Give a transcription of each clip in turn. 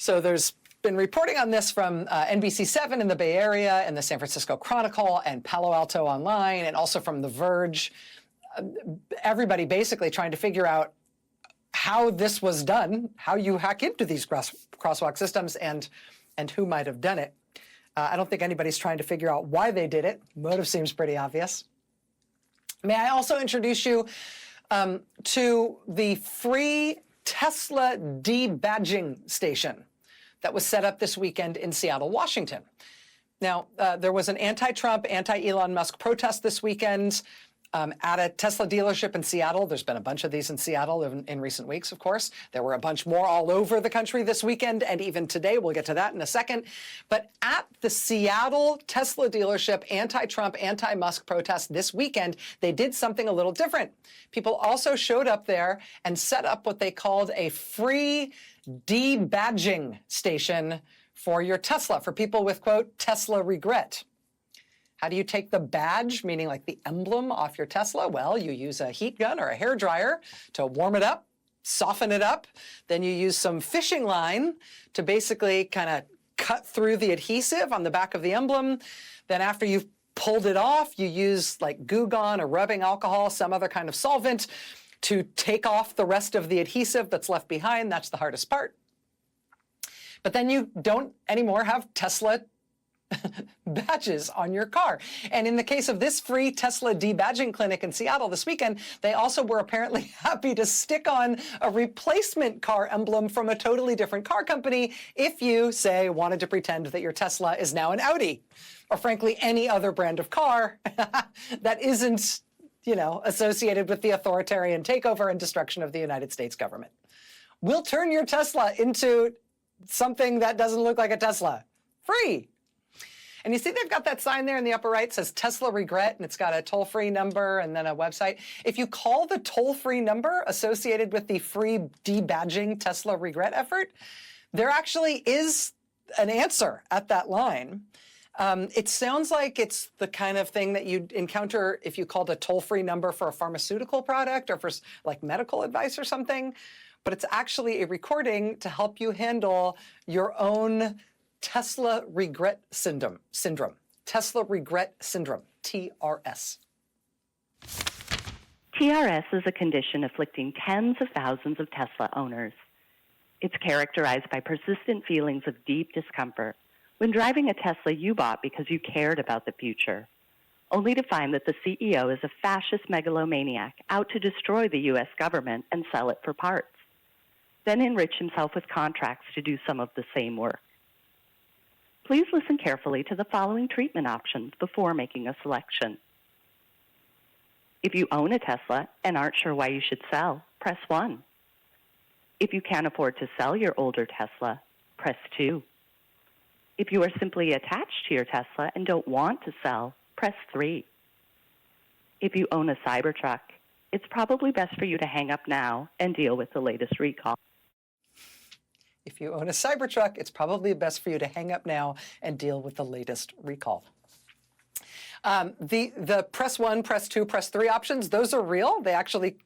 So there's been reporting on this from NBC7 in the Bay Area and the San Francisco Chronicle and Palo Alto Online, and also from The Verge. Everybody basically trying to figure out how this was done, how you hack into these crosswalk systems, and who might have done it. I don't think anybody's trying to figure out why they did it. Motive seems pretty obvious. May I also introduce you to the free Tesla debadging station that was set up this weekend in Seattle, Washington. Now, there was an anti-Trump, anti-Elon Musk protest this weekend at a Tesla dealership in Seattle. There's been a bunch of these in Seattle in recent weeks, of course. There were a bunch more all over the country this weekend, and even today. We'll get to that in a second. But at the Seattle Tesla dealership anti-Trump, anti-Musk protest this weekend, they did something a little different. People also showed up there and set up what they called a free debadging station for your Tesla, for people with, quote, Tesla regret. How do you take the badge, meaning like the emblem, off your Tesla? Well, you use a heat gun or a hair dryer to warm it up, soften it up. Then you use some fishing line to basically kind of cut through the adhesive on the back of the emblem. Then after you've pulled it off, you use like Goo Gone or rubbing alcohol, some other kind of solvent, to take off the rest of the adhesive that's left behind. That's the hardest part. But then you don't anymore have Tesla badges on your car. And in the case of this free Tesla debadging clinic in Seattle this weekend, they also were apparently happy to stick on a replacement car emblem from a totally different car company if you, say, wanted to pretend that your Tesla is now an Audi, or frankly, any other brand of car that isn't, you know, associated with the authoritarian takeover and destruction of the United States government. We'll turn your Tesla into something that doesn't look like a Tesla. Free. And you see they've got that sign there in the upper right, says Tesla regret, and it's got a toll-free number and then a website. If you call the toll-free number associated with the free debadging Tesla regret effort, there actually is an answer at that line. It sounds like it's the kind of thing that you'd encounter if you called a toll-free number for a pharmaceutical product or for like medical advice or something, but it's actually a recording to help you handle your own Tesla regret syndrome. Tesla regret syndrome, TRS. TRS is a condition afflicting tens of thousands of Tesla owners. It's characterized by persistent feelings of deep discomfort when driving a Tesla you bought because you cared about the future, only to find that the CEO is a fascist megalomaniac out to destroy the U.S. government and sell it for parts, then enrich himself with contracts to do some of the same work. Please listen carefully to the following treatment options before making a selection. If you own a Tesla and aren't sure why you should sell, press 1. If you can't afford to sell your older Tesla, press 2. If you are simply attached to your Tesla and don't want to sell, press 3. If you own a Cybertruck, it's probably best for you to hang up now and deal with the latest recall. If you own a Cybertruck, it's probably best for you to hang up now and deal with the latest recall. The press 1, press 2, press 3 options, those are real. They actually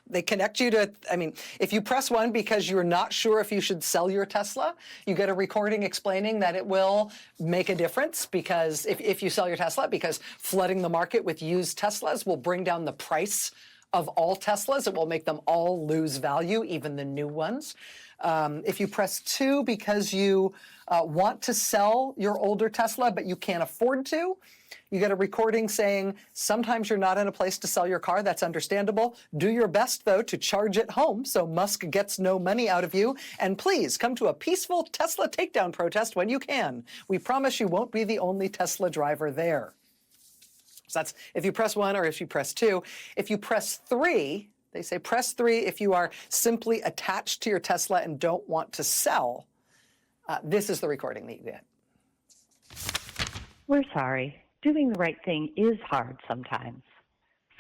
they connect you to, I mean, if you press 1 because you're not sure if you should sell your Tesla, you get a recording explaining that it will make a difference because if you sell your Tesla, because flooding the market with used Teslas will bring down the price of all Teslas. It will make them all lose value, even the new ones. If you press 2 because you want to sell your older Tesla, but you can't afford to, you get a recording saying, sometimes you're not in a place to sell your car. That's understandable. Do your best, though, to charge it home so Musk gets no money out of you. And please come to a peaceful Tesla takedown protest when you can. We promise you won't be the only Tesla driver there. So that's if you press 1 or if you press 2. If you press 3, they say press 3 if you are simply attached to your Tesla and don't want to sell. This is the recording that you get. We're sorry. Doing the right thing is hard sometimes.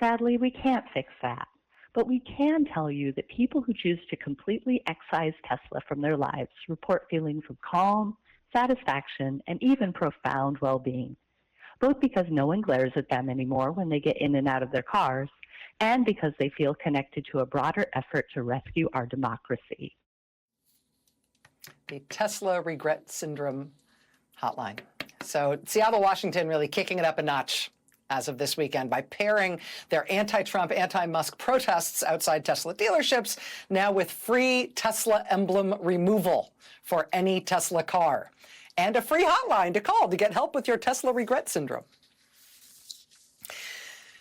Sadly, we can't fix that. But we can tell you that people who choose to completely excise Tesla from their lives report feelings of calm, satisfaction, and even profound well-being, both because no one glares at them anymore when they get in and out of their cars, and because they feel connected to a broader effort to rescue our democracy. the Tesla Regret Syndrome Hotline. So Seattle, Washington really kicking it up a notch as of this weekend by pairing their anti-Trump, anti-Musk protests outside Tesla dealerships now with free Tesla emblem removal for any Tesla car and a free hotline to call to get help with your Tesla regret syndrome.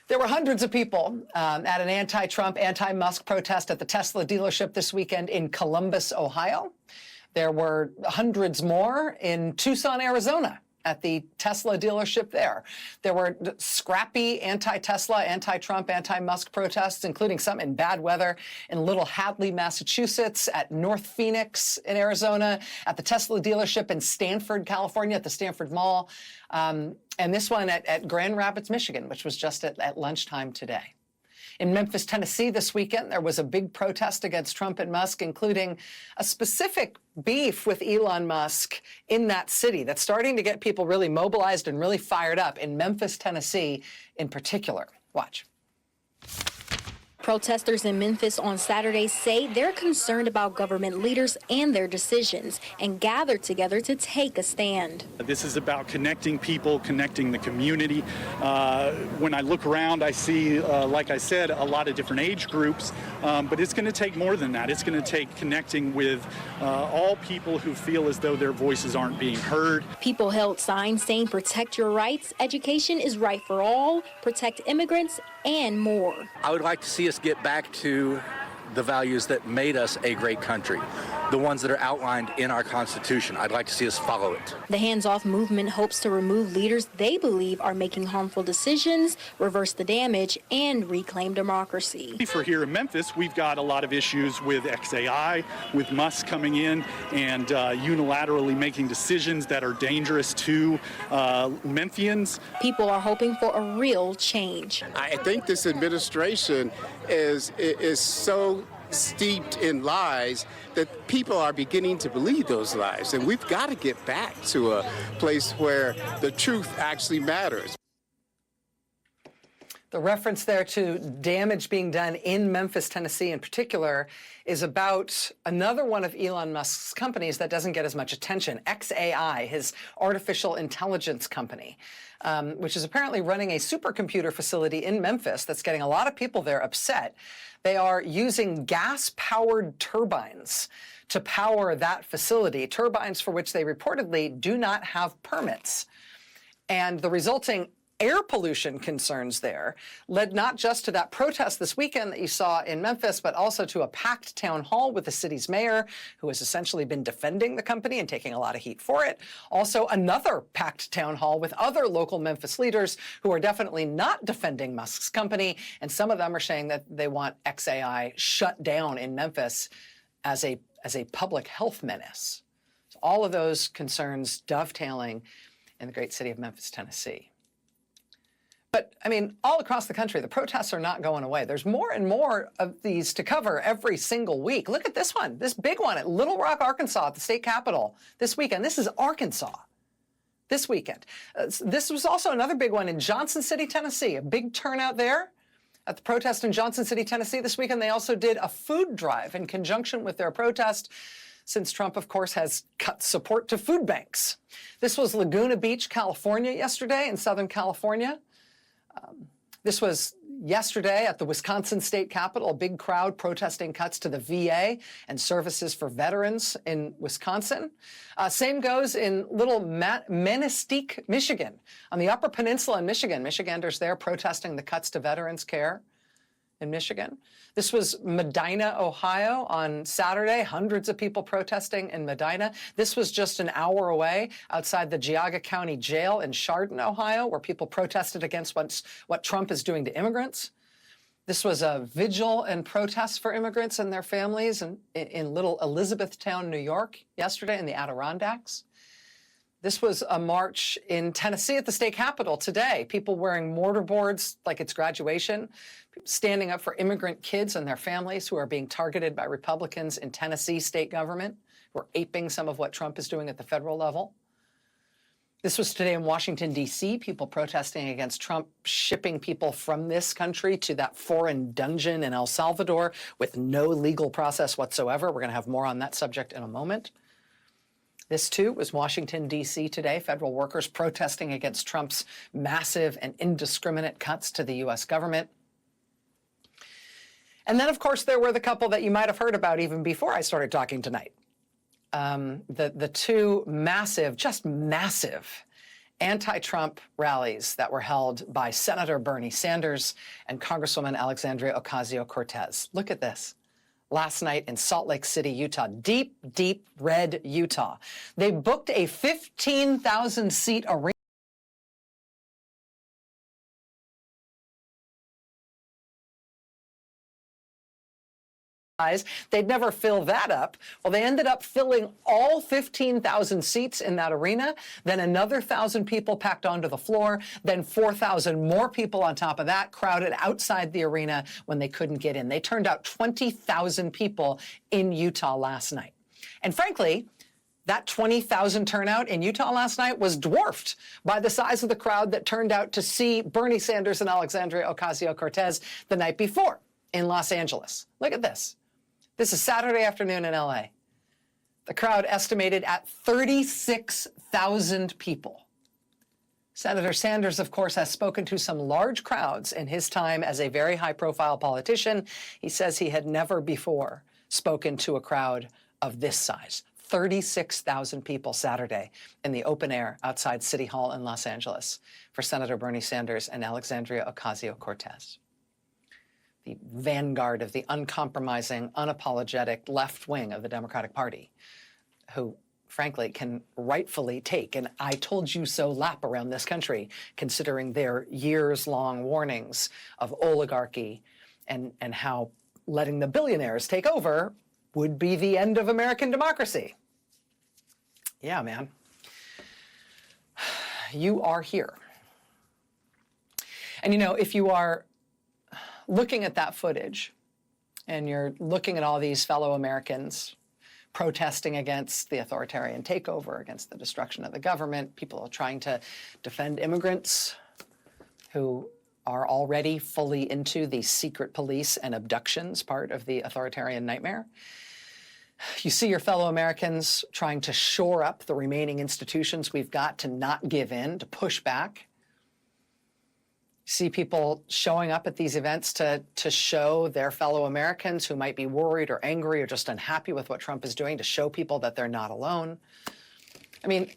There were hundreds of people at an anti-Trump, anti-Musk protest at the Tesla dealership this weekend in Columbus, Ohio. There were hundreds more in Tucson, Arizona, at the Tesla dealership there. There were scrappy anti-Tesla, anti-Trump, anti-Musk protests, including some in bad weather in Little Hadley, Massachusetts, at North Phoenix in Arizona, at the Tesla dealership in Stanford, California, at the Stanford Mall, and this one at Grand Rapids, Michigan, which was just at lunchtime today. In Memphis, Tennessee this weekend, there was a big protest against Trump and Musk, including a specific beef with Elon Musk in that city that's starting to get people really mobilized and really fired up in Memphis, Tennessee in particular. Watch. Protesters in Memphis on Saturday say they're concerned about government leaders and their decisions and gathered together to take a stand. This is about connecting people, connecting the community. When I look around, I see, like I said, a lot of different age groups, but it's going to take more than that. It's going to take connecting with all people who feel as though their voices aren't being heard. People held signs saying protect your rights, education is right for all, protect immigrants, and more. I would like to see us get back to the values that made us a great country, the ones that are outlined in our Constitution. I'd like to see us follow it. The hands-off movement hopes to remove leaders they believe are making harmful decisions, reverse the damage, and reclaim democracy. For here in Memphis, we've got a lot of issues with XAI, with Musk coming in and unilaterally making decisions that are dangerous to Memphians. People are hoping for a real change. I think this administration is so steeped in lies that people are beginning to believe those lies. And we've got to get back to a place where the truth actually matters. The reference there to damage being done in Memphis, Tennessee in particular, is about another one of Elon Musk's companies that doesn't get as much attention, XAI, his artificial intelligence company, which is apparently running a supercomputer facility in Memphis that's getting a lot of people there upset. They are using gas-powered turbines to power that facility, turbines for which they reportedly do not have permits. And the resulting air pollution concerns there led not just to that protest this weekend that you saw in Memphis, but also to a packed town hall with the city's mayor, who has essentially been defending the company and taking a lot of heat for it. Also, another packed town hall with other local Memphis leaders who are definitely not defending Musk's company, and some of them are saying that they want XAI shut down in Memphis as a public health menace. So all of those concerns dovetailing in the great city of Memphis, Tennessee. But, I mean, all across the country, the protests are not going away. There's more and more of these to cover every single week. Look at this one, this big one at Little Rock, Arkansas, at the state capitol this weekend. This is Arkansas this weekend. This was also another big one in Johnson City, Tennessee, a big turnout there. At the protest in Johnson City, Tennessee this weekend, they also did a food drive in conjunction with their protest, since Trump, of course, has cut support to food banks. This was Laguna Beach, California yesterday in Southern California. This was yesterday at the Wisconsin State Capitol, a big crowd protesting cuts to the VA and services for veterans in Wisconsin. Same goes in Little Menastique, Michigan, on the Upper Peninsula in Michigan. Michiganders there protesting the cuts to veterans care in Michigan. This was Medina, Ohio on Saturday. Hundreds of people protesting in Medina. This was just an hour away outside the Geauga County Jail in Chardon, Ohio, where people protested against what Trump is doing to immigrants. This was a vigil and protest for immigrants and their families in Little Elizabethtown, New York, yesterday in the Adirondacks. This was a march in Tennessee at the state capitol today. People wearing mortarboards like it's graduation, standing up for immigrant kids and their families who are being targeted by Republicans in Tennessee state government, who are aping some of what Trump is doing at the federal level. This was today in Washington, D.C., people protesting against Trump shipping people from this country to that foreign dungeon in El Salvador with no legal process whatsoever. We're going to have more on that subject in a moment. This, too, was Washington, D.C. today. Federal workers protesting against Trump's massive and indiscriminate cuts to the U.S. government. And then, of course, there were the couple that you might have heard about even before I started talking tonight. The two massive, just massive, anti-Trump rallies that were held by Senator Bernie Sanders and Congresswoman Alexandria Ocasio-Cortez. Look at this. Last night in Salt Lake City, Utah, deep, deep red Utah. They booked a 15,000-seat arena. They'd never fill that up. Well, they ended up filling all 15,000 seats in that arena. Then another 1,000 people packed onto the floor. Then 4,000 more people on top of that crowded outside the arena when they couldn't get in. They turned out 20,000 people in Utah last night. And frankly, that 20,000 turnout in Utah last night was dwarfed by the size of the crowd that turned out to see Bernie Sanders and Alexandria Ocasio-Cortez the night before in Los Angeles. Look at this. This is Saturday afternoon in L.A. The crowd estimated at 36,000 people. Senator Sanders, of course, has spoken to some large crowds in his time as a very high-profile politician. He says he had never before spoken to a crowd of this size. 36,000 people Saturday in the open air outside City Hall in Los Angeles for Senator Bernie Sanders and Alexandria Ocasio-Cortez. The vanguard of the uncompromising, unapologetic left wing of the Democratic Party, who, frankly, can rightfully take an I told you so lap around this country, considering their years-long warnings of oligarchy and how letting the billionaires take over would be the end of American democracy. Yeah, man. You are here. And, you know, if you are looking at that footage and you're looking at all these fellow Americans protesting against the authoritarian takeover, against the destruction of the government, people are trying to defend immigrants who are already fully into the secret police and abductions part of the authoritarian nightmare. You see your fellow Americans trying to shore up the remaining institutions we've got to not give in, to push back. See people showing up at these events to show their fellow Americans who might be worried or angry or just unhappy with what Trump is doing, to show people that they're not alone. I mean,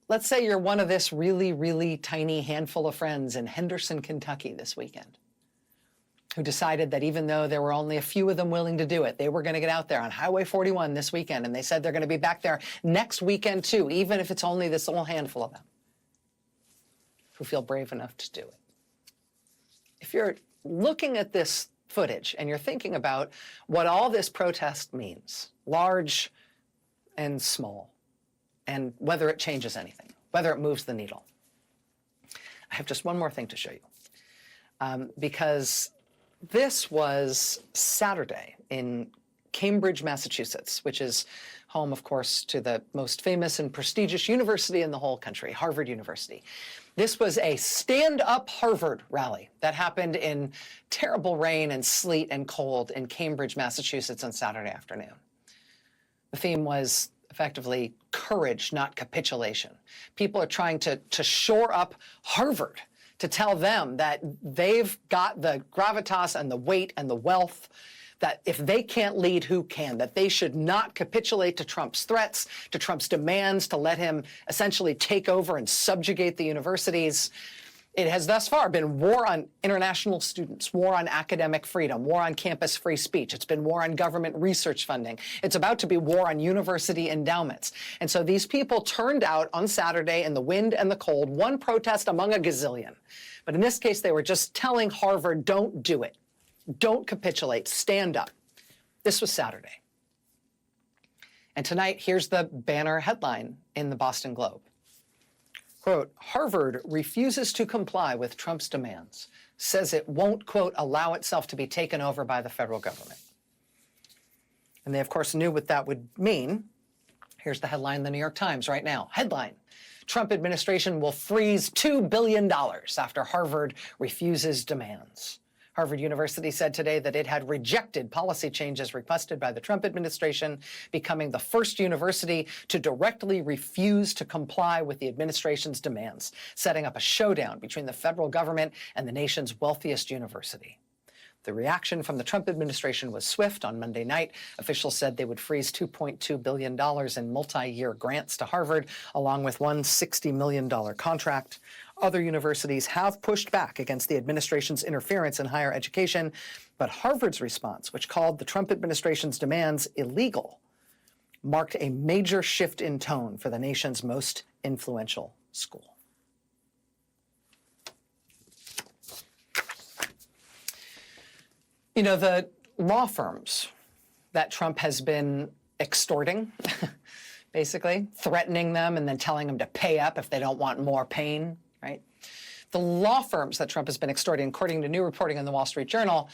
let's say you're one of this really, really tiny handful of friends in Henderson, Kentucky this weekend, who decided that even though there were only a few of them willing to do it, they were going to get out there on Highway 41 this weekend, and they said they're going to be back there next weekend too, even if it's only this little handful of them who feel brave enough to do it. If you're looking at this footage and you're thinking about what all this protest means, large and small, and whether it changes anything, whether it moves the needle, I have just one more thing to show you. Because this was Saturday in Cambridge, Massachusetts, which is home, of course, to the most famous and prestigious university in the whole country, Harvard University. This was a Stand Up Harvard rally that happened in terrible rain and sleet and cold in Cambridge, Massachusetts on Saturday afternoon. The theme was effectively courage, not capitulation. People are trying to shore up Harvard, to tell them that they've got the gravitas and the weight and the wealth, that if they can't lead, who can? That they should not capitulate to Trump's threats, to Trump's demands to let him essentially take over and subjugate the universities. It has thus far been war on international students, war on academic freedom, war on campus free speech. It's been war on government research funding. It's about to be war on university endowments. And so these people turned out on Saturday in the wind and the cold, one protest among a gazillion. But in this case, they were just telling Harvard, don't do it. Don't capitulate. Stand up. This was Saturday. And tonight, here's the banner headline in the Boston Globe. Quote, Harvard refuses to comply with Trump's demands, says it won't, quote, allow itself to be taken over by the federal government. And they, of course, knew what that would mean. Here's the headline in the New York Times right now. Headline, Trump administration will freeze $2 billion after Harvard refuses demands. Harvard University said today that it had rejected policy changes requested by the Trump administration, becoming the first university to directly refuse to comply with the administration's demands, setting up a showdown between the federal government and the nation's wealthiest university. The reaction from the Trump administration was swift. On Monday night, officials said they would freeze $2.2 billion in multi-year grants to Harvard, along with one $60 million contract. Other universities have pushed back against the administration's interference in higher education, but Harvard's response, which called the Trump administration's demands illegal, marked a major shift in tone for the nation's most influential school. You know, the law firms that Trump has been extorting, basically, threatening them and then telling them to pay up if they don't want more pain, right? The law firms that Trump has been extorting, according to new reporting in the Wall Street Journal,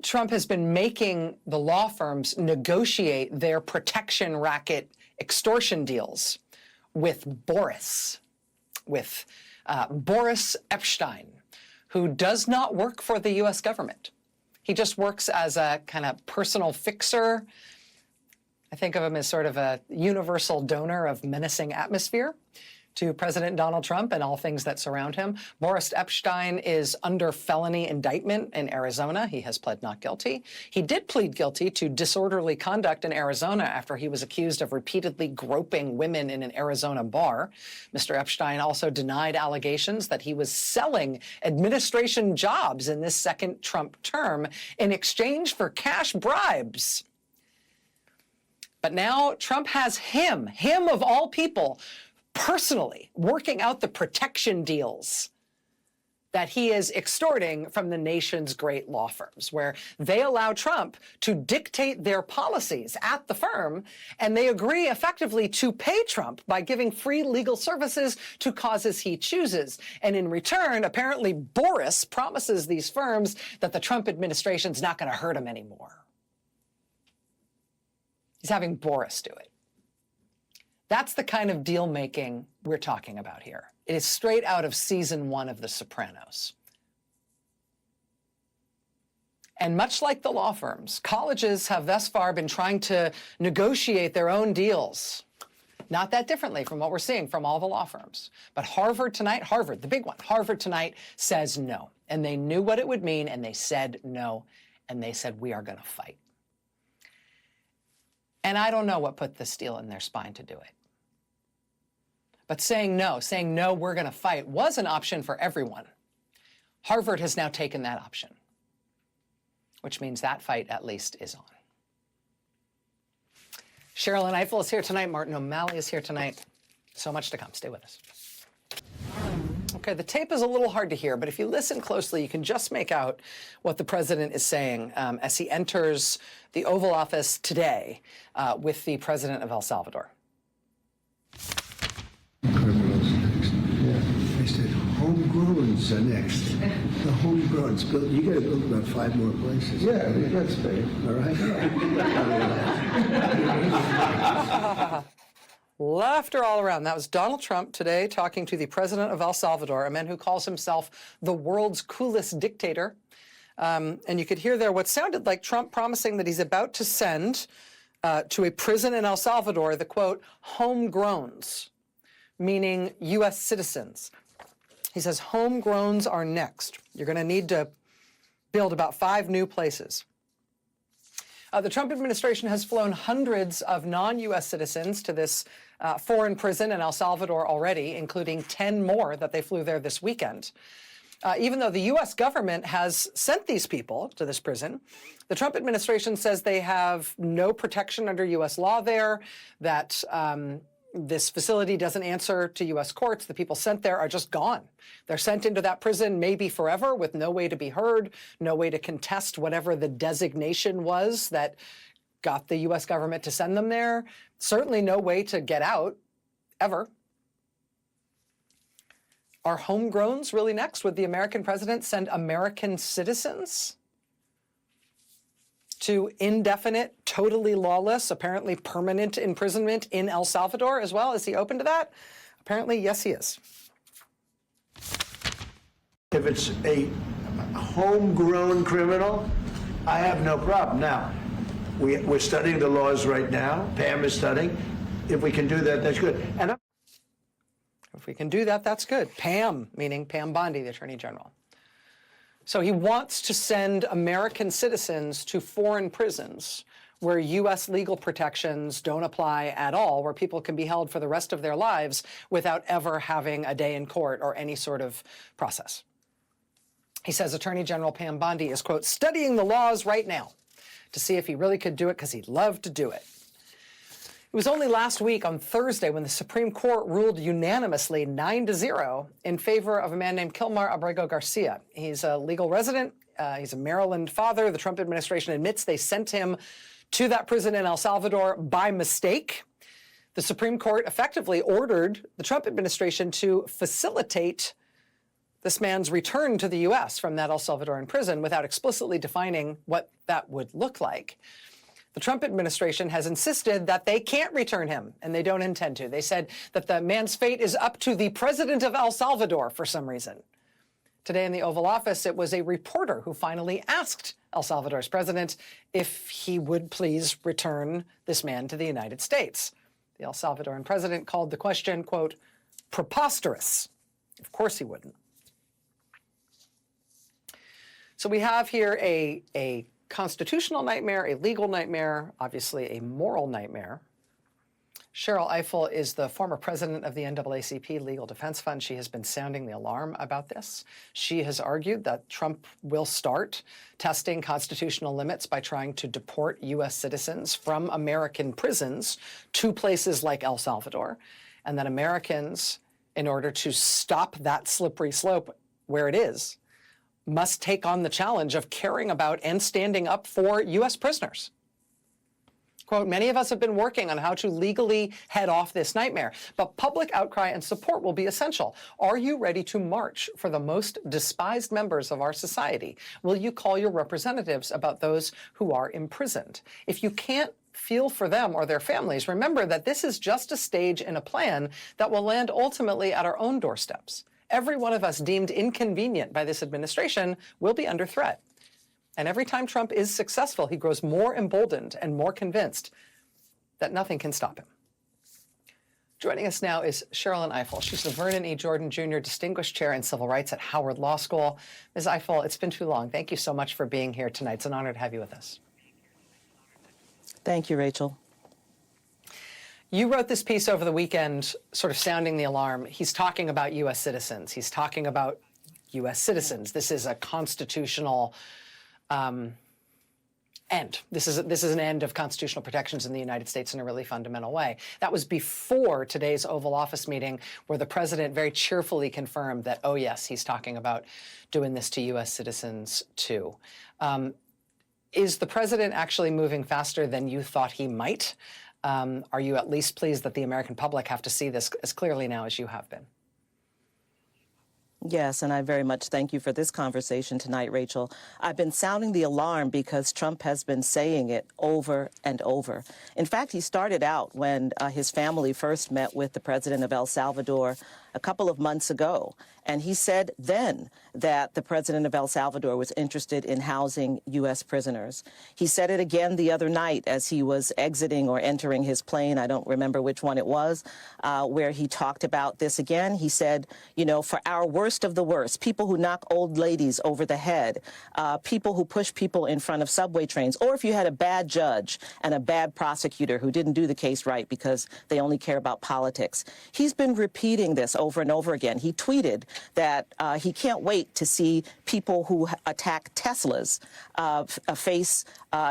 Trump has been making the law firms negotiate their protection racket extortion deals with Boris Epstein, who does not work for the U.S. government. He just works as a kind of personal fixer. I think of him as sort of a universal donor of menacing atmosphere to President Donald Trump and all things that surround him. Boris Epstein is under felony indictment in Arizona. He has pled not guilty. He did plead guilty to disorderly conduct in Arizona after he was accused of repeatedly groping women in an Arizona bar. Mr. Epstein also denied allegations that he was selling administration jobs in this second Trump term in exchange for cash bribes. But now Trump has him of all people, personally working out the protection deals that he is extorting from the nation's great law firms, where they allow Trump to dictate their policies at the firm, and they agree effectively to pay Trump by giving free legal services to causes he chooses. And in return, apparently Boris promises these firms that the Trump administration's not going to hurt him anymore. He's having Boris do it. That's the kind of deal-making we're talking about here. It is straight out of season 1 of The Sopranos. And much like the law firms, colleges have thus far been trying to negotiate their own deals. Not that differently from what we're seeing from all the law firms. But Harvard tonight, Harvard, the big one, Harvard tonight says no. And they knew what it would mean, and they said no. And they said, we are going to fight. And I don't know what put the steel in their spine to do it. But saying no, we're going to fight, was an option for everyone. Harvard has now taken that option, which means that fight at least is on. Cheryl and Eiffel is here tonight. Martin O'Malley is here tonight. So much to come. Stay with us. Okay, the tape is a little hard to hear, but if you listen closely, you can just make out what the president is saying as he enters the Oval Office today with the president of El Salvador. Criminals next. Yeah. They said homegrowns are next. The homegrowns. You got to build about 5 more places. Yeah, that's fair. All right. Laughter all around. That was Donald Trump today talking to the president of El Salvador, a man who calls himself the world's coolest dictator. And you could hear there what sounded like Trump promising that he's about to send to a prison in El Salvador the, quote, homegrowns, meaning U.S. citizens. He says homegrowns are next. You're going to need to build about 5 new places. The Trump administration has flown hundreds of non-U.S. citizens to this foreign prison in El Salvador already, including 10 more that they flew there this weekend. Even though the U.S. government has sent these people to this prison, the Trump administration says they have no protection under U.S. law there, that this facility doesn't answer to U.S. courts. The people sent there are just gone. They're sent into that prison maybe forever with no way to be heard, no way to contest whatever the designation was that got the U.S. government to send them there. Certainly no way to get out, ever. Are homegrowns really next? Would the American president send American citizens to indefinite, totally lawless, apparently permanent imprisonment in El Salvador as well? Is he open to that? Apparently, yes, he is. If it's a homegrown criminal, I have no problem. Now, we're studying the laws right now. Pam is studying. If we can do that, that's good. And if we can do that, that's good. Pam, meaning Pam Bondi, the Attorney General. So he wants to send American citizens to foreign prisons where U.S. legal protections don't apply at all, where people can be held for the rest of their lives without ever having a day in court or any sort of process. He says Attorney General Pam Bondi is, quote, studying the laws right now to see if he really could do it because he'd love to do it. It was only last week on Thursday when the Supreme Court ruled unanimously 9-0 in favor of a man named Kilmar Abrego Garcia. He's a legal resident. He's a Maryland father. The Trump administration admits they sent him to that prison in El Salvador by mistake. The Supreme Court effectively ordered the Trump administration to facilitate this man's return to the U.S. from that El Salvadoran prison without explicitly defining what that would look like. The Trump administration has insisted that they can't return him, and they don't intend to. They said that the man's fate is up to the president of El Salvador for some reason. Today in the Oval Office, it was a reporter who finally asked El Salvador's president if he would please return this man to the United States. The El Salvadoran president called the question, quote, preposterous. Of course he wouldn't. So we have here a constitutional nightmare, a legal nightmare, obviously a moral nightmare. Cheryl Eiffel is the former president of the NAACP Legal Defense Fund. She has been sounding the alarm about this. She has argued that Trump will start testing constitutional limits by trying to deport U.S. citizens from American prisons to places like El Salvador, and that Americans, in order to stop that slippery slope where it is, must take on the challenge of caring about and standing up for U.S. prisoners. Quote, many of us have been working on how to legally head off this nightmare, but public outcry and support will be essential. Are you ready to march for the most despised members of our society? Will you call your representatives about those who are imprisoned? If you can't feel for them or their families, remember that this is just a stage in a plan that will land ultimately at our own doorsteps. Every one of us deemed inconvenient by this administration will be under threat. And every time Trump is successful, he grows more emboldened and more convinced that nothing can stop him. Joining us now is Cheryl Eiffel. She's the Vernon E. Jordan Jr. Distinguished Chair in Civil Rights at Howard Law School. Ms. Eiffel, it's been too long. Thank you so much for being here tonight. It's an honor to have you with us. Thank you, Rachel. You wrote this piece over the weekend, sort of sounding the alarm. He's talking about U.S. citizens. He's talking about U.S. citizens. This is a constitutional end. This is an end of constitutional protections in the United States in a really fundamental way. That was before today's Oval Office meeting, where the president very cheerfully confirmed that, oh, yes, he's talking about doing this to U.S. citizens, too. Is the president actually moving faster than you thought he might? Are you at least pleased that the American public have to see this as clearly now as you have been? Yes, and I very much thank you for this conversation tonight, Rachel. I've been sounding the alarm because Trump has been saying it over and over. In fact, he started out when his family first met with the president of El Salvador a couple of months ago. And he said then that the president of El Salvador was interested in housing U.S. prisoners. He said it again the other night as he was exiting or entering his plane. I don't remember which one it was, where he talked about this again. He said, you know, for our worst of the worst, people who knock old ladies over the head, people who push people in front of subway trains, or if you had a bad judge and a bad prosecutor who didn't do the case right because they only care about politics. He's been repeating this over and over again. He tweeted that he can't wait to see people who attack Teslas face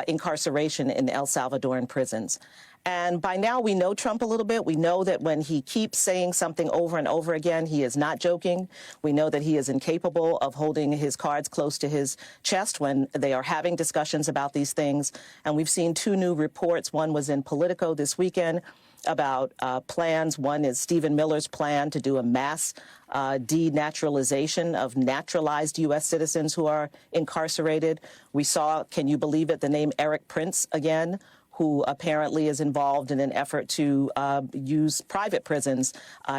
incarceration in El Salvadoran prisons. And by now we know Trump a little bit. We know that when he keeps saying something over and over again, he is not joking. We know that he is incapable of holding his cards close to his chest when they are having discussions about these things. And we've seen two new reports. One was in Politico this weekend about plans. One is Stephen Miller's plan to do a mass denaturalization of naturalized U.S. citizens who are incarcerated. We saw, can you believe it, the name Eric Prince again, who apparently is involved in an effort to use private prisons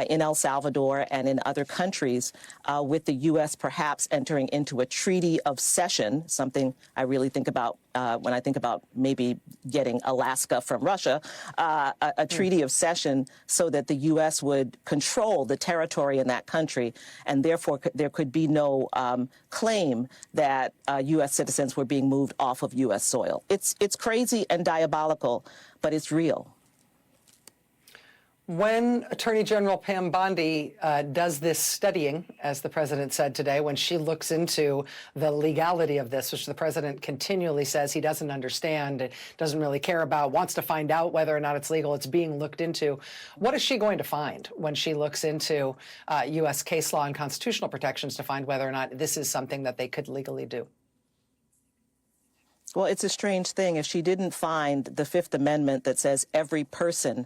in El Salvador and in other countries, with the U.S. perhaps entering into a treaty of cession, something I really think about when I think about maybe getting Alaska from Russia, a treaty of cession so that the U.S. would control the territory in that country, and therefore there could be no claim that U.S. citizens were being moved off of U.S. soil. It's crazy and diabolical, but it's real. When Attorney General Pam Bondi does this studying, as the president said today, when she looks into the legality of this, which the president continually says he doesn't understand, doesn't really care about, wants to find out whether or not it's legal, it's being looked into, what is she going to find when she looks into U.S. case law and constitutional protections to find whether or not this is something that they could legally do? Well, it's a strange thing. If she didn't find the Fifth Amendment that says every person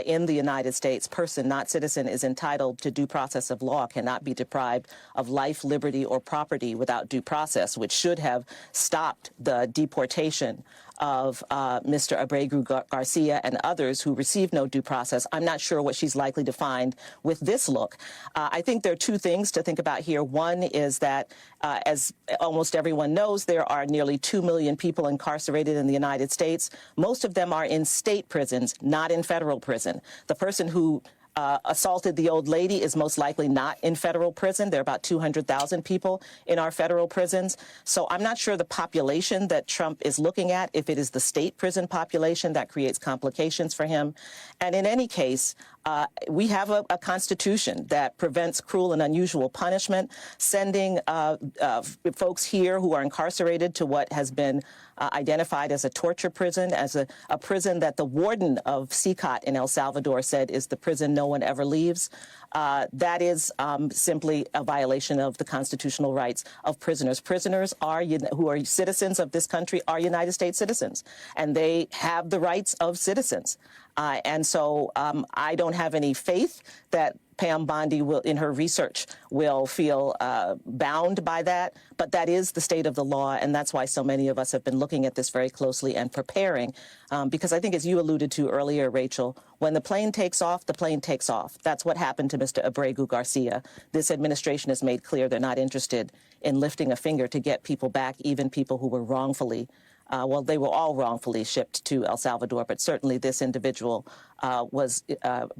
in the United States, person, not citizen, is entitled to due process of law, cannot be deprived of life, liberty, or property without due process, which should have stopped the deportation of Mr. Abregu Garcia and others who received no due process. I'm not sure what she's likely to find with this look. I think there are two things to think about here. One is that, as almost everyone knows, there are nearly 2 million people incarcerated in the United States. Most of them are in state prisons, not in federal prison. The person who assaulted the old lady is most likely not in federal prison. There are about 200,000 people in our federal prisons. So I'm not sure the population that Trump is looking at, if it is the state prison population, that creates complications for him. And in any case, we have a constitution that prevents cruel and unusual punishment, sending folks here who are incarcerated to what has been identified as a torture prison, as a prison that the warden of CCOT in El Salvador said is the prison no one ever leaves. That is simply a violation of the constitutional rights of prisoners. Prisoners who are citizens of this country are United States citizens, and they have the rights of citizens. And so I don't have any faith that Pam Bondi will, in her research, will feel bound by that. But that is the state of the law, and that's why so many of us have been looking at this very closely and preparing. Because I think, as you alluded to earlier, Rachel, when the plane takes off, the plane takes off. That's what happened to Mr. Abregu Garcia. This administration has made clear they're not interested in lifting a finger to get people back, even people who were wrongfully well, they were all wrongfully shipped to El Salvador, but certainly this individual was,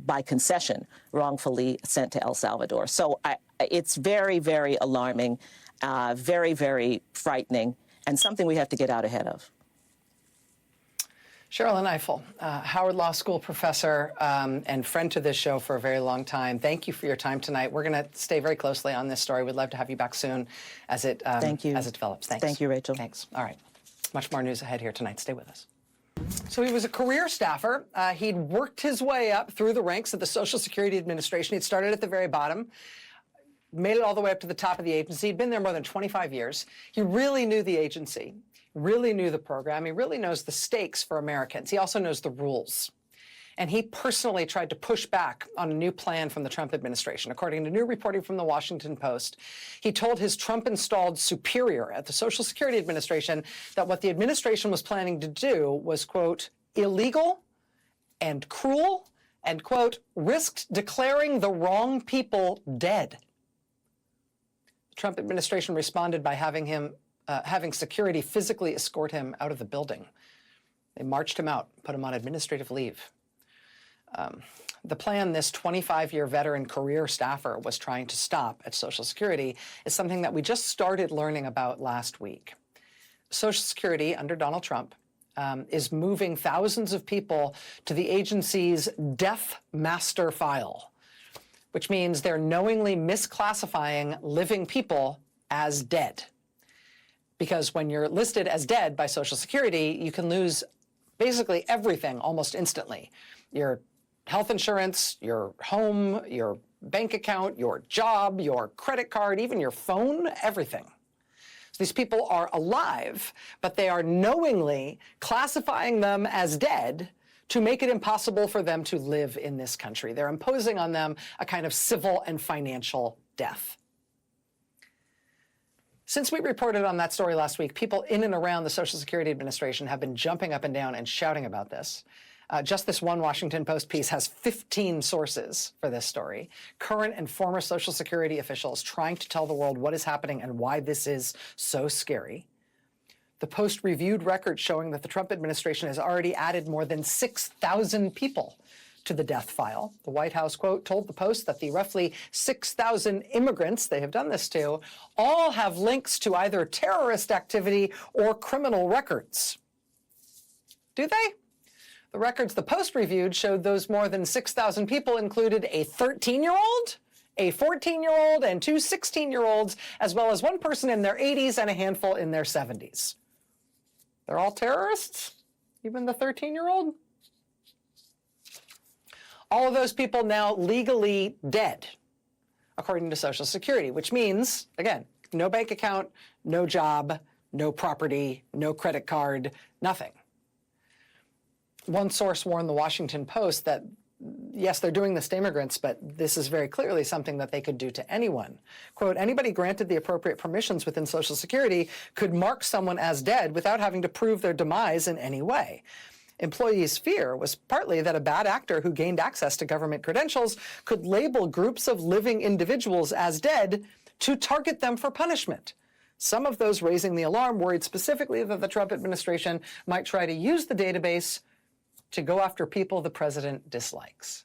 by concession, wrongfully sent to El Salvador. So it's very, very alarming, very, very frightening, and something we have to get out ahead of. Cheryl Eiffel, Howard Law School professor and friend to this show for a very long time. Thank you for your time tonight. We're going to stay very closely on this story. We'd love to have you back soon as it Thank you. As it develops. Thanks. Thank you, Rachel. Thanks. All right. Much more news ahead here tonight. Stay with us. So he was a career staffer. He'd worked his way up through the ranks of the Social Security Administration. He'd started at the very bottom, made it all the way up to the top of the agency. He'd been there more than 25 years. He really knew the agency, really knew the program. He really knows the stakes for Americans. He also knows the rules. And he personally tried to push back on a new plan from the Trump administration. According to new reporting from the Washington Post, he told his Trump-installed superior at the Social Security Administration that what the administration was planning to do was, quote, illegal and cruel and, quote, risked declaring the wrong people dead. The Trump administration responded by having security physically escort him out of the building. They marched him out, put him on administrative leave. The plan this 25-year veteran career staffer was trying to stop at Social Security is something that we just started learning about last week. Social Security, under Donald Trump, is moving thousands of people to the agency's death master file, which means they're knowingly misclassifying living people as dead. Because when you're listed as dead by Social Security, you can lose basically everything almost instantly. Your health insurance, your home, your bank account, your job, your credit card, even your phone, everything. So these people are alive, but they are knowingly classifying them as dead to make it impossible for them to live in this country. They're imposing on them a kind of civil and financial death. Since we reported on that story last week, people in and around the Social Security Administration have been jumping up and down and shouting about this. Just this one Washington Post piece has 15 sources for this story. Current and former Social Security officials trying to tell the world what is happening and why this is so scary. The Post reviewed records showing that the Trump administration has already added more than 6,000 people to the death file. The White House, quote, told the Post that the roughly 6,000 immigrants they have done this to all have links to either terrorist activity or criminal records. Do they? The records the Post reviewed showed those more than 6,000 people included a 13-year-old, a 14-year-old, and two 16-year-olds, as well as one person in their 80s and a handful in their 70s. They're all terrorists? Even the 13-year-old? All of those people now legally dead, according to Social Security, which means, again, no bank account, no job, no property, no credit card, nothing. One source warned the Washington Post that, yes, they're doing this to immigrants, but this is very clearly something that they could do to anyone. Quote, anybody granted the appropriate permissions within Social Security could mark someone as dead without having to prove their demise in any way. Employees' fear was partly that a bad actor who gained access to government credentials could label groups of living individuals as dead to target them for punishment. Some of those raising the alarm worried specifically that the Trump administration might try to use the database to go after people the president dislikes.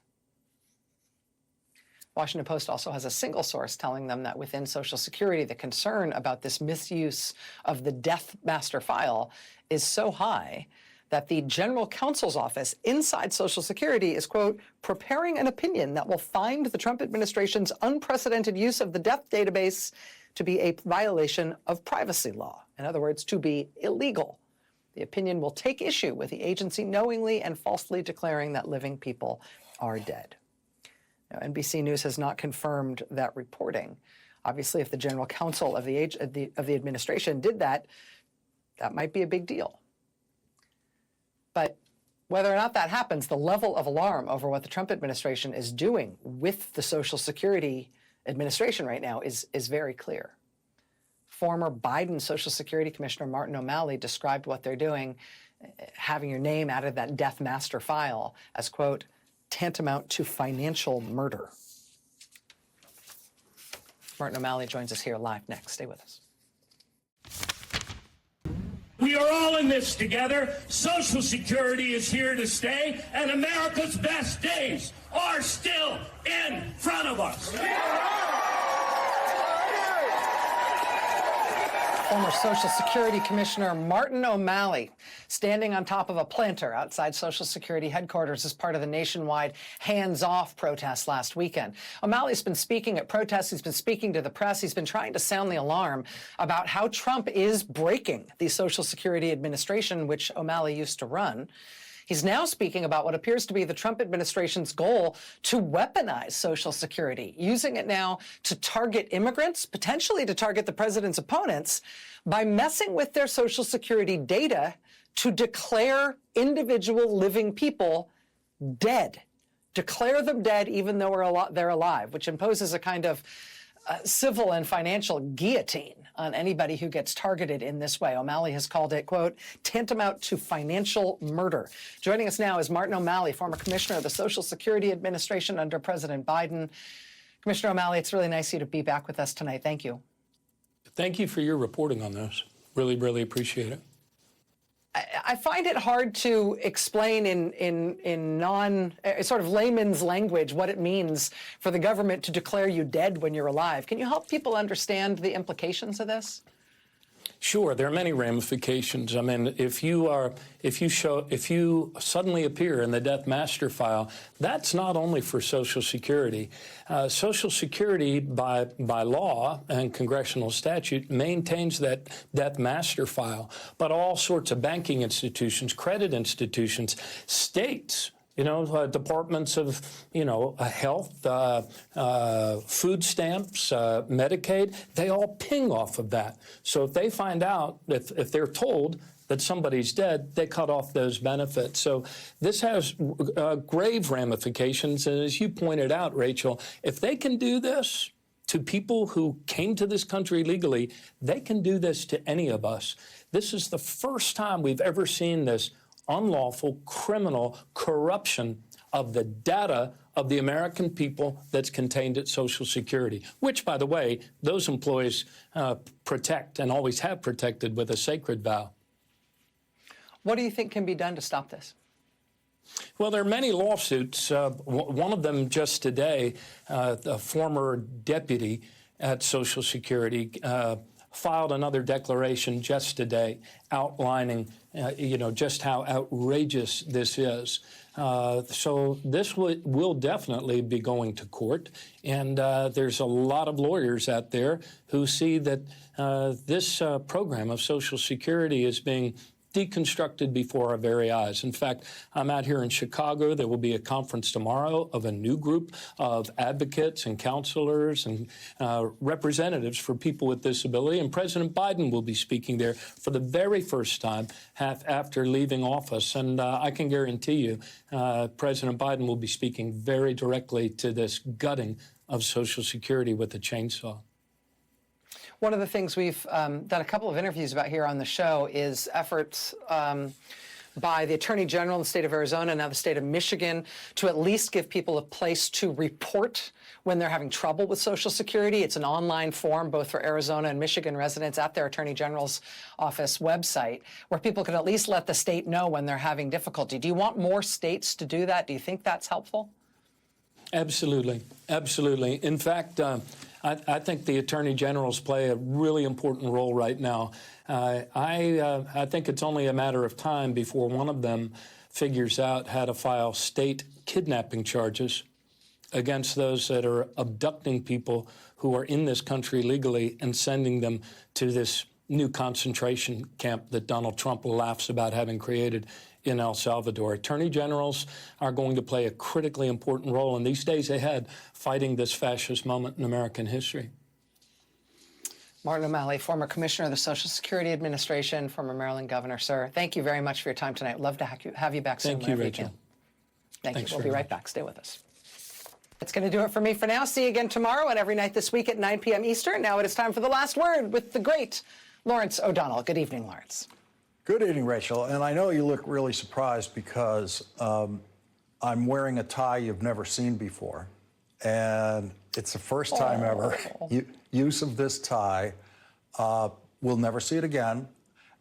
Washington Post also has a single source telling them that within Social Security, the concern about this misuse of the death master file is so high that the general counsel's office inside Social Security is, quote, preparing an opinion that will find the Trump administration's unprecedented use of the death database to be a violation of privacy law. In other words, to be illegal. The opinion will take issue with the agency knowingly and falsely declaring that living people are dead. Now, NBC News has not confirmed that reporting. Obviously, if the general counsel of the administration did that, that might be a big deal. But whether or not that happens, the level of alarm over what the Trump administration is doing with the Social Security Administration right now is very clear. Former Biden Social Security Commissioner Martin O'Malley described what they're doing, having your name added to that death master file, as, quote, tantamount to financial murder. Martin O'Malley joins us here live next. Stay with us. We are all in this together. Social Security is here to stay, and America's best days are still in front of us. Former Social Security Commissioner Martin O'Malley standing on top of a planter outside Social Security headquarters as part of the nationwide hands-off protest last weekend. O'Malley's been speaking at protests. He's been speaking to the press. He's been trying to sound the alarm about how Trump is breaking the Social Security Administration, which O'Malley used to run. He's now speaking about what appears to be the Trump administration's goal to weaponize Social Security, using it now to target immigrants, potentially to target the president's opponents, by messing with their Social Security data to declare individual living people dead. Declare them dead even though they're alive, which imposes a kind of civil and financial guillotine on anybody who gets targeted in this way. O'Malley has called it, quote, tantamount to financial murder. Joining us now is Martin O'Malley, former commissioner of the Social Security Administration under President Biden. Commissioner O'Malley, it's really nice of you to be back with us tonight. Thank you. Thank you for your reporting on this. Really, really appreciate it. I find it hard to explain in sort of layman's language what it means for the government to declare you dead when you're alive. Can you help people understand the implications of this? Sure, there are many ramifications. I mean, if you suddenly appear in the death master file, that's not only for Social Security. Social Security, by law and congressional statute, maintains that death master file, but all sorts of banking institutions, credit institutions, states, departments of, health, food stamps, Medicaid, they all ping off of that. So if they find out, if they're told that somebody's dead, they cut off those benefits. So this has grave ramifications. And as you pointed out, Rachel, if they can do this, to people who came to this country legally, they can do this to any of us. This is the first time we've ever seen this unlawful, criminal corruption of the data of the American people that's contained at Social Security, which, by the way, those employees protect and always have protected with a sacred vow. What do you think can be done to stop this? Well, there are many lawsuits. One of them just today, a former deputy at Social Security filed another declaration just today outlining, just how outrageous this is. So this will definitely be going to court. And there's a lot of lawyers out there who see that this program of Social Security is being deconstructed before our very eyes. In fact, I'm out here in Chicago. There will be a conference tomorrow of a new group of advocates and counselors and representatives for people with disability. And President Biden will be speaking there for the very first time after leaving office. And I can guarantee you, President Biden will be speaking very directly to this gutting of Social Security with a chainsaw. One of the things we've done a couple of interviews about here on the show is efforts by the Attorney General in the state of Arizona, now the state of Michigan, to at least give people a place to report when they're having trouble with Social Security. It's an online form, both for Arizona and Michigan residents at their Attorney General's office website, where people can at least let the state know when they're having difficulty. Do you want more states to do that? Do you think that's helpful? Absolutely. Absolutely. In fact, I think the attorney generals play a really important role right now. I think it's only a matter of time before one of them figures out how to file state kidnapping charges against those that are abducting people who are in this country legally and sending them to this new concentration camp that Donald Trump laughs about having created in El Salvador. Attorney generals are going to play a critically important role in these days ahead fighting this fascist moment in American history. Martin O'Malley, former commissioner of the Social Security Administration, former Maryland governor. Sir, thank you very much for your time tonight. Love to have you back soon. Thank you, Rachel. Thank you. We'll be right back. Stay with us. That's going to do it for me for now. See you again tomorrow and every night this week at 9 p.m. Eastern. Now it is time for The Last Word with the great Lawrence O'Donnell. Good evening, Lawrence. Good evening, Rachel. And I know you look really surprised because I'm wearing a tie you've never seen before. And it's the first time ever use of this tie. We'll never see it again.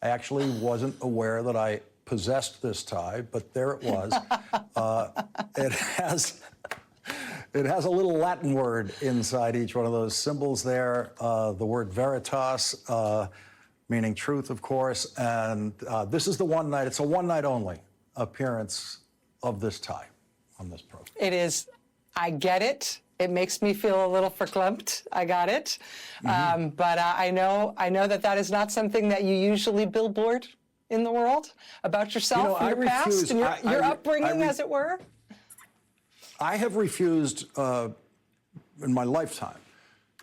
I actually wasn't aware that I possessed this tie, but there it was. It has a little Latin word inside each one of those symbols there. The word veritas, meaning truth, of course. And this is the one night, it's a one night only appearance of this tie on this program. It is, I get it. It makes me feel a little verklempt. I got it. Mm-hmm. But I know that is not something that you usually billboard in the world about yourself and your past and your upbringing, as it were. I have refused in my lifetime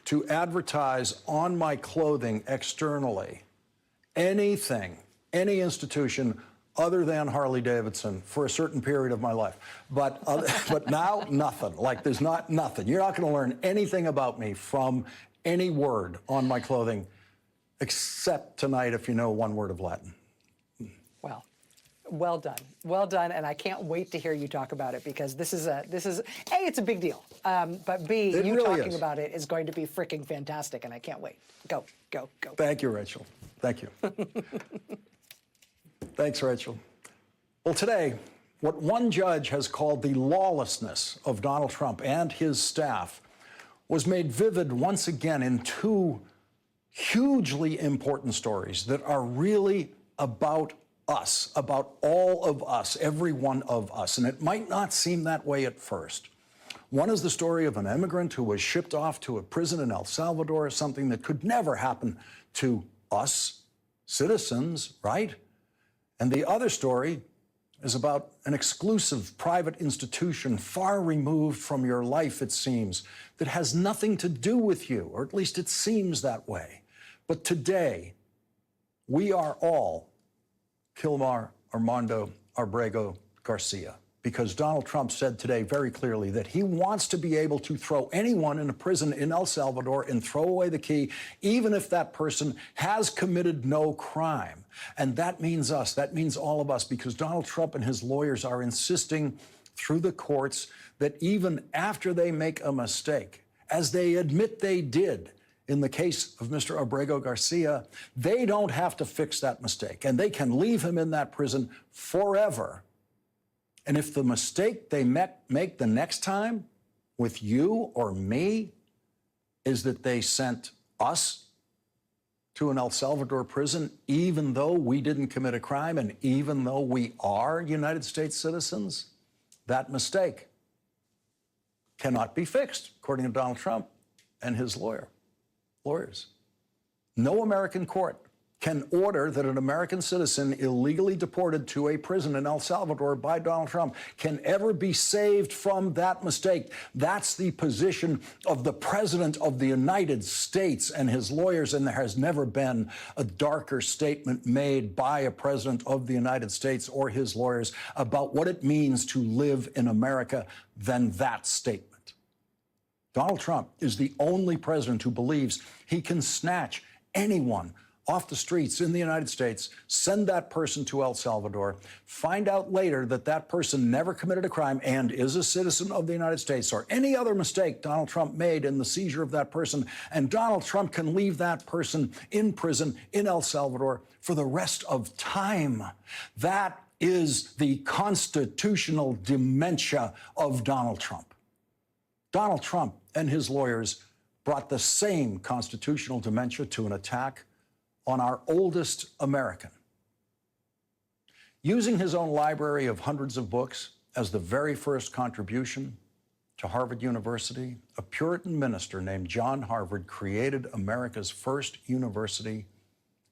to advertise on my clothing externally anything, any institution other than Harley-Davidson for a certain period of my life. But now, nothing. Like, there's nothing. You're not going to learn anything about me from any word on my clothing, except tonight if you know one word of Latin. Well done. Well done, and I can't wait to hear you talk about it because this is A, it's a big deal. But B, you really talking about it is going to be freaking fantastic, and I can't wait. Go. Thank you, Rachel. Thank you. Thanks, Rachel. Well, today, what one judge has called the lawlessness of Donald Trump and his staff was made vivid once again in two hugely important stories that are really about us, about all of us, every one of us. And it might not seem that way at first. One is the story of an immigrant who was shipped off to a prison in El Salvador, something that could never happen to us citizens, right? And the other story is about an exclusive private institution far removed from your life, it seems, that has nothing to do with you, or at least it seems that way. But today, we are all Kilmar Armando Abrego Garcia. because Donald Trump said today very clearly that he wants to be able to throw anyone in a prison in El Salvador and throw away the key, even if that person has committed no crime. And that means us. That means all of us, because Donald Trump and his lawyers are insisting through the courts that even after they make a mistake, as they admit they did in the case of Mr. Abrego Garcia, they don't have to fix that mistake, and they can leave him in that prison forever. And if the mistake they make the next time with you or me is that they sent us to an El Salvador prison, even though we didn't commit a crime and even though we are United States citizens, that mistake cannot be fixed, according to Donald Trump and his lawyers. No American court can order that an American citizen illegally deported to a prison in El Salvador by Donald Trump can ever be saved from that mistake. That's the position of the President of the United States and his lawyers, and there has never been a darker statement made by a President of the United States or his lawyers about what it means to live in America than that statement. Donald Trump is the only president who believes he can snatch anyone off the streets in the United States, send that person to El Salvador, find out later that that person never committed a crime and is a citizen of the United States, or any other mistake Donald Trump made in the seizure of that person, and Donald Trump can leave that person in prison in El Salvador for the rest of time. That is the constitutional dementia of Donald Trump. Donald Trump and his lawyers brought the same constitutional dementia to an attack on our oldest American. Using his own library of hundreds of books as the very first contribution to Harvard University, a Puritan minister named John Harvard created America's first university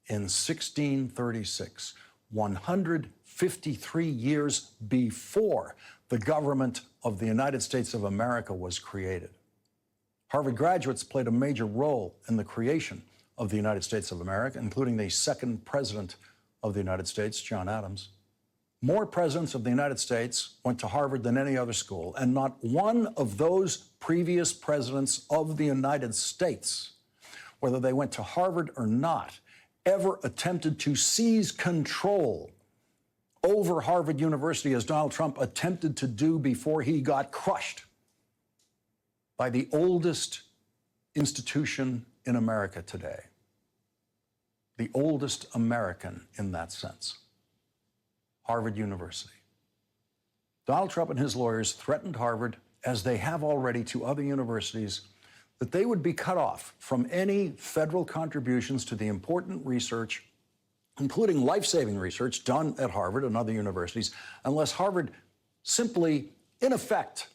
in 1636, 153 years before the government of the United States of America was created. Harvard graduates played a major role in the creation of the United States of America, including the second president of the United States, John Adams. More presidents of the United States went to Harvard than any other school, and not one of those previous presidents of the United States, whether they went to Harvard or not, ever attempted to seize control over Harvard University, as Donald Trump attempted to do before he got crushed by the oldest institution in America today. The oldest American in that sense, Harvard University. Donald Trump and his lawyers threatened Harvard, as they have already to other universities, that they would be cut off from any federal contributions to the important research, including life-saving research done at Harvard and other universities, unless Harvard simply, in effect,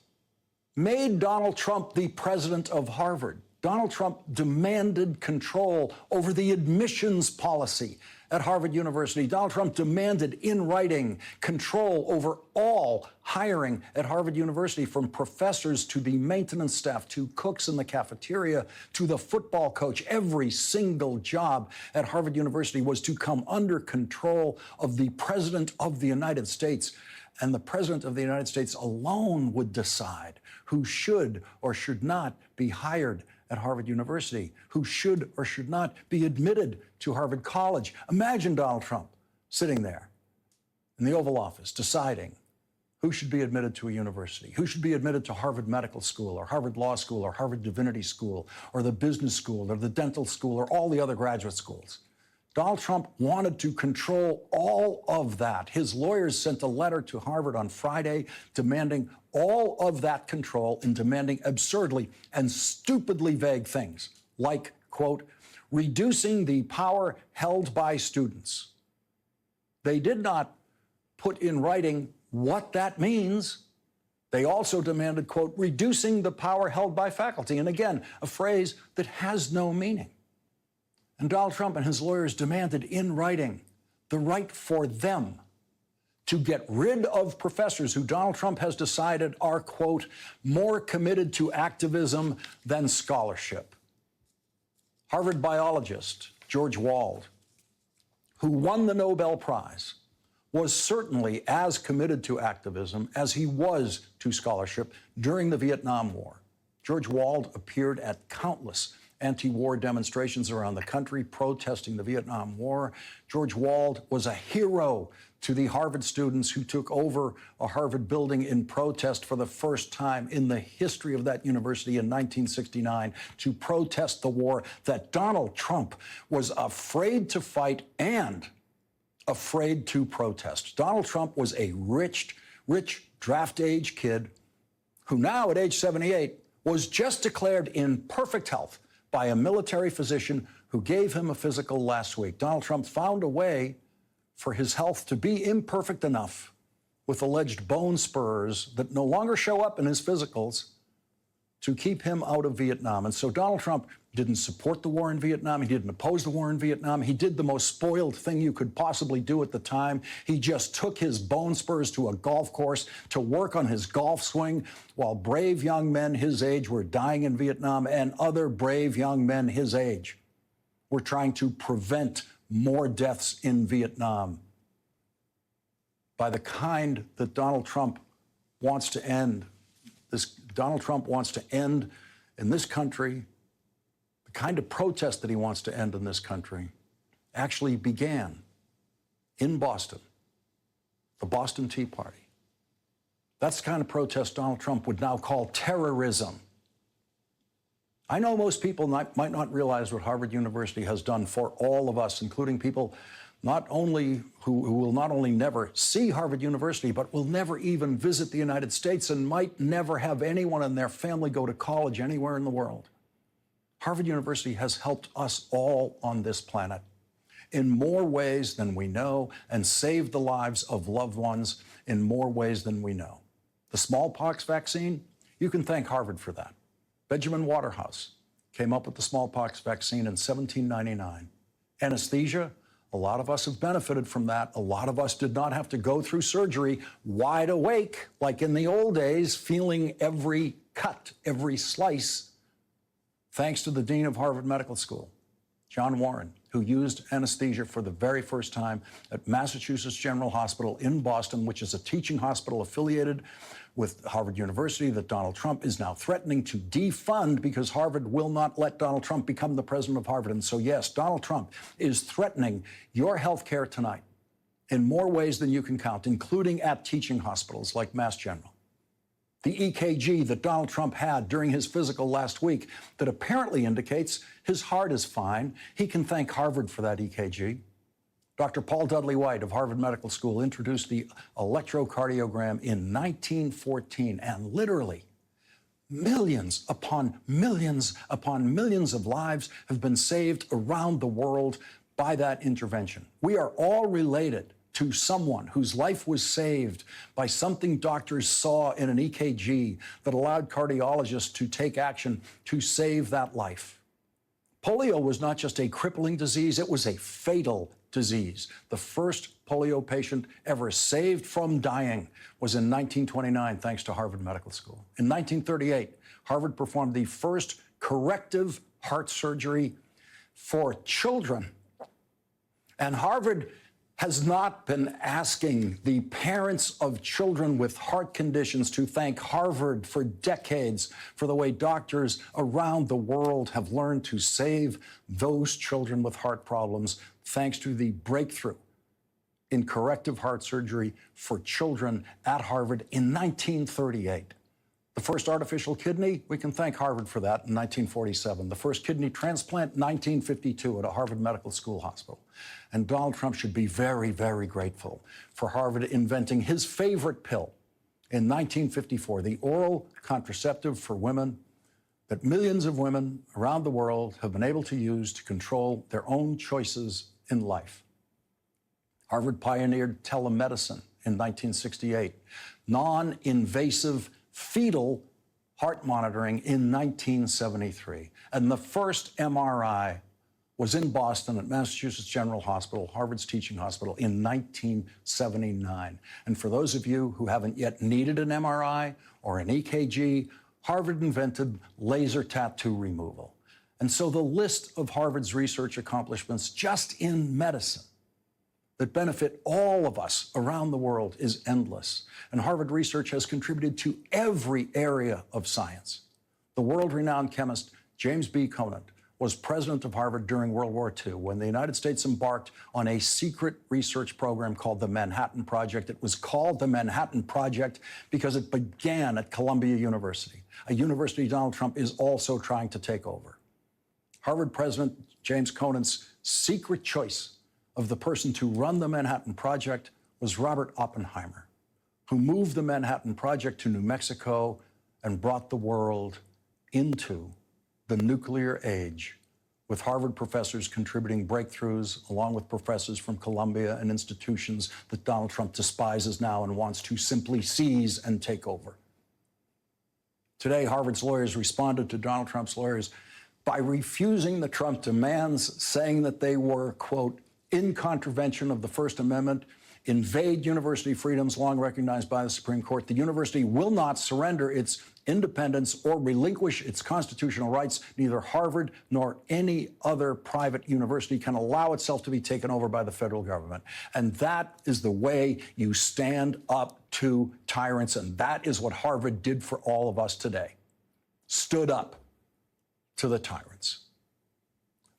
made Donald Trump the president of Harvard. Donald Trump demanded control over the admissions policy at Harvard University. Donald Trump demanded in writing control over all hiring at Harvard University, from professors to the maintenance staff, to cooks in the cafeteria, to the football coach. Every single job at Harvard University was to come under control of the President of the United States. And the President of the United States alone would decide who should or should not be hired at Harvard University, who should or should not be admitted to Harvard College. Imagine Donald Trump sitting there in the Oval Office deciding who should be admitted to a university, who should be admitted to Harvard Medical School or Harvard Law School or Harvard Divinity School or the Business School or the Dental School or all the other graduate schools. Donald Trump wanted to control all of that. His lawyers sent a letter to Harvard on Friday demanding all of that control and demanding absurdly and stupidly vague things like, quote, reducing the power held by students. They did not put in writing what that means. They also demanded, quote, reducing the power held by faculty. And again, a phrase that has no meaning. And Donald Trump and his lawyers demanded in writing the right for them to get rid of professors who Donald Trump has decided are, quote, more committed to activism than scholarship. Harvard biologist George Wald, who won the Nobel Prize, was certainly as committed to activism as he was to scholarship during the Vietnam War. George Wald appeared at countless anti-war demonstrations around the country protesting the Vietnam War. George Wald was a hero to the Harvard students who took over a Harvard building in protest for the first time in the history of that university in 1969 to protest the war that Donald Trump was afraid to fight and afraid to protest. Donald Trump was a rich draft-age kid who now, at age 78, was just declared in perfect health by a military physician who gave him a physical last week. Donald Trump found a way for his health to be imperfect enough with alleged bone spurs that no longer show up in his physicals to keep him out of Vietnam. And so Donald Trump didn't support the war in Vietnam. He didn't oppose the war in Vietnam. He did the most spoiled thing you could possibly do at the time. He just took his bone spurs to a golf course to work on his golf swing while brave young men his age were dying in Vietnam and other brave young men his age were trying to prevent more deaths in Vietnam by the kind that Donald Trump wants to end. Donald Trump wants to end in this country. The kind of protest that he wants to end in this country actually began in Boston, the Boston Tea Party. That's the kind of protest Donald Trump would now call terrorism. I know most people might not realize what Harvard University has done for all of us, including people who will not only never see Harvard University, but will never even visit the United States and might never have anyone in their family go to college anywhere in the world. Harvard University has helped us all on this planet in more ways than we know and saved the lives of loved ones in more ways than we know. The smallpox vaccine, you can thank Harvard for that. Benjamin Waterhouse came up with the smallpox vaccine in 1799. Anesthesia, a lot of us have benefited from that. A lot of us did not have to go through surgery wide awake, like in the old days, feeling every cut, every slice, thanks to the dean of Harvard Medical School, John Warren, who used anesthesia for the very first time at Massachusetts General Hospital in Boston, which is a teaching hospital affiliated with Harvard University that Donald Trump is now threatening to defund because Harvard will not let Donald Trump become the president of Harvard. And so, yes, Donald Trump is threatening your health care tonight in more ways than you can count, including at teaching hospitals like Mass General. The EKG that Donald Trump had during his physical last week that apparently indicates his heart is fine. He can thank Harvard for that EKG. Dr. Paul Dudley White of Harvard Medical School introduced the electrocardiogram in 1914, and literally millions upon millions upon millions of lives have been saved around the world by that intervention. We are all related to someone whose life was saved by something doctors saw in an EKG that allowed cardiologists to take action to save that life. Polio was not just a crippling disease, it was a fatal disease. The first polio patient ever saved from dying was in 1929, thanks to Harvard Medical School. In 1938, Harvard performed the first corrective heart surgery for children. And Harvard has not been asking the parents of children with heart conditions to thank Harvard for decades for the way doctors around the world have learned to save those children with heart problems, thanks to the breakthrough in corrective heart surgery for children at Harvard in 1938. The first artificial kidney, we can thank Harvard for that in 1947. The first kidney transplant, 1952 at a Harvard Medical School hospital. And Donald Trump should be very, very grateful for Harvard inventing his favorite pill in 1954, the oral contraceptive for women that millions of women around the world have been able to use to control their own choices in life. Harvard pioneered telemedicine in 1968, non-invasive fetal heart monitoring in 1973. And the first MRI was in Boston at Massachusetts General Hospital, Harvard's teaching hospital, in 1979. And for those of you who haven't yet needed an MRI or an EKG, Harvard invented laser tattoo removal. And so the list of Harvard's research accomplishments just in medicine that benefit all of us around the world is endless. And Harvard research has contributed to every area of science. The world-renowned chemist James B. Conant was president of Harvard during World War II when the United States embarked on a secret research program called the Manhattan Project. It was called the Manhattan Project because it began at Columbia University, a university Donald Trump is also trying to take over. Harvard President James Conant's secret choice of the person to run the Manhattan Project was Robert Oppenheimer, who moved the Manhattan Project to New Mexico and brought the world into the nuclear age, with Harvard professors contributing breakthroughs along with professors from Columbia and institutions that Donald Trump despises now and wants to simply seize and take over. Today, Harvard's lawyers responded to Donald Trump's lawyers by refusing the Trump demands, saying that they were, quote, in contravention of the First Amendment, invade university freedoms long recognized by the Supreme Court. The university will not surrender its independence or relinquish its constitutional rights. Neither Harvard nor any other private university can allow itself to be taken over by the federal government. And that is the way you stand up to tyrants. And that is what Harvard did for all of us today. Stood up to the tyrants.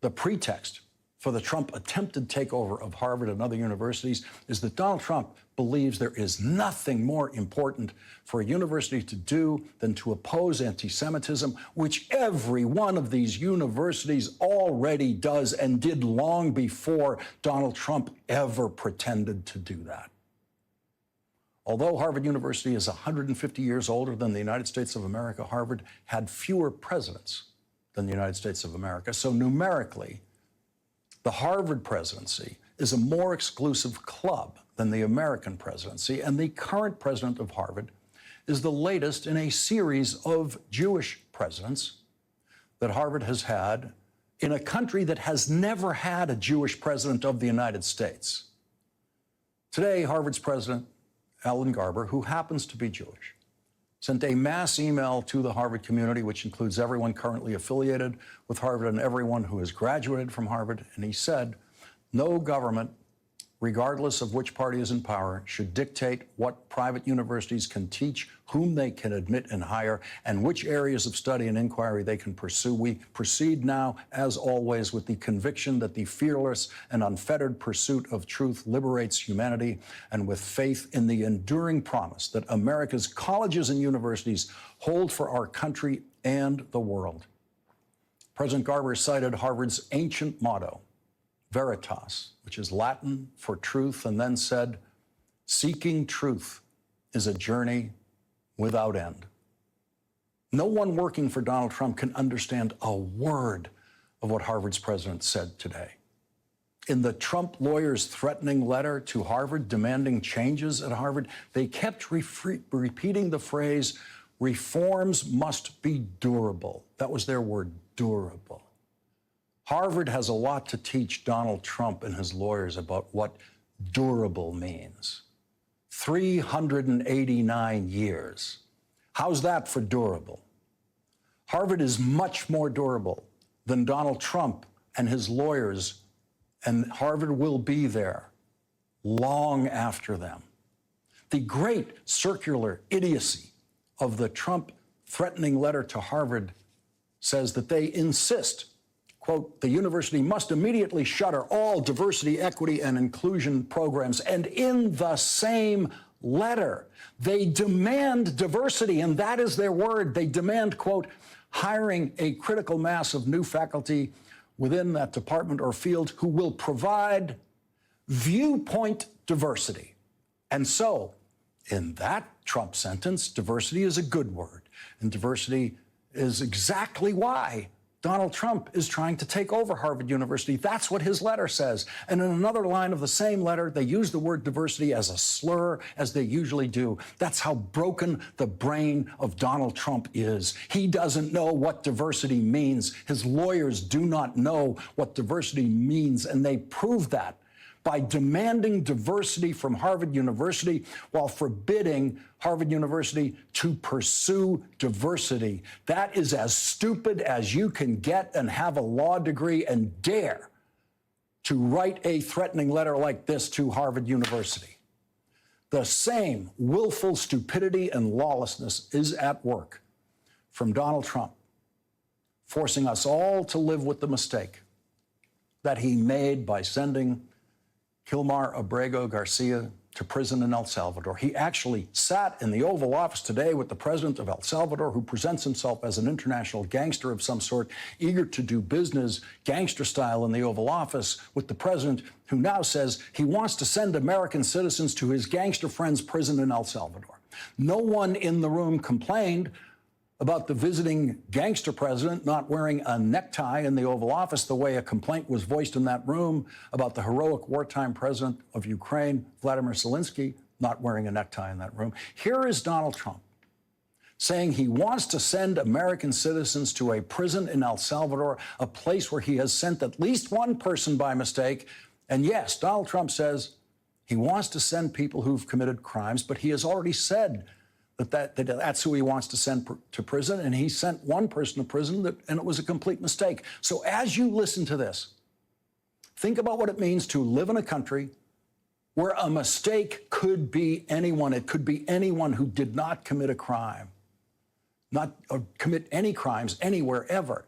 The pretext for the Trump attempted takeover of Harvard and other universities is that Donald Trump believes there is nothing more important for a university to do than to oppose anti-Semitism, which every one of these universities already does and did long before Donald Trump ever pretended to do that. Although Harvard University is 150 years older than the United States of America, Harvard had fewer presidents than the United States of America. So numerically, the Harvard presidency is a more exclusive club than the American presidency, and the current president of Harvard is the latest in a series of Jewish presidents that Harvard has had in a country that has never had a Jewish president of the United States. Today, Harvard's president, Alan Garber, who happens to be Jewish, sent a mass email to the Harvard community, which includes everyone currently affiliated with Harvard and everyone who has graduated from Harvard. And he said, no government, regardless of which party is in power, should dictate what private universities can teach, whom they can admit and hire, and which areas of study and inquiry they can pursue. We proceed now, as always, with the conviction that the fearless and unfettered pursuit of truth liberates humanity, and with faith in the enduring promise that America's colleges and universities hold for our country and the world. President Garber cited Harvard's ancient motto, Veritas, which is Latin for truth, and then said, seeking truth is a journey without end. No one working for Donald Trump can understand a word of what Harvard's president said today. In the Trump lawyers' threatening letter to Harvard demanding changes at Harvard, they kept repeating the phrase, reforms must be durable. That was their word, durable. Harvard has a lot to teach Donald Trump and his lawyers about what durable means. 389 years. How's that for durable? Harvard is much more durable than Donald Trump and his lawyers, and Harvard will be there long after them. The great circular idiocy of the Trump threatening letter to Harvard says that they insist, quote, the university must immediately shutter all diversity, equity, and inclusion programs. And in the same letter, they demand diversity, and that is their word. They demand, quote, hiring a critical mass of new faculty within that department or field who will provide viewpoint diversity. And so, in that Trump sentence, diversity is a good word, and diversity is exactly why Donald Trump is trying to take over Harvard University. That's what his letter says. And in another line of the same letter, they use the word diversity as a slur, as they usually do. That's how broken the brain of Donald Trump is. He doesn't know what diversity means. His lawyers do not know what diversity means, and they prove that by demanding diversity from Harvard University while forbidding Harvard University to pursue diversity. That is as stupid as you can get and have a law degree and dare to write a threatening letter like this to Harvard University. The same willful stupidity and lawlessness is at work from Donald Trump, forcing us all to live with the mistake that he made by sending Kilmar Abrego Garcia to prison in El Salvador. He actually sat in the Oval Office today with the president of El Salvador, who presents himself as an international gangster of some sort, eager to do business gangster style in the Oval Office, with the president who now says he wants to send American citizens to his gangster friend's prison in El Salvador. No one in the room complained about the visiting gangster president not wearing a necktie in the Oval Office the way a complaint was voiced in that room about the heroic wartime president of Ukraine, Vladimir Zelensky, not wearing a necktie in that room. Here is Donald Trump saying he wants to send American citizens to a prison in El Salvador, a place where he has sent at least one person by mistake. And yes, Donald Trump says he wants to send people who've committed crimes, but he has already said that's who he wants to send to prison, and he sent one person to prison, and it was a complete mistake. So as you listen to this, think about what it means to live in a country where a mistake could be anyone. It could be anyone who did not commit a crime, not commit any crimes anywhere ever.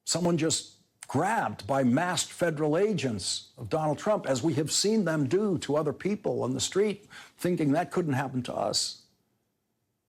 Someone just grabbed by masked federal agents of Donald Trump, as we have seen them do to other people on the street, thinking that couldn't happen to us.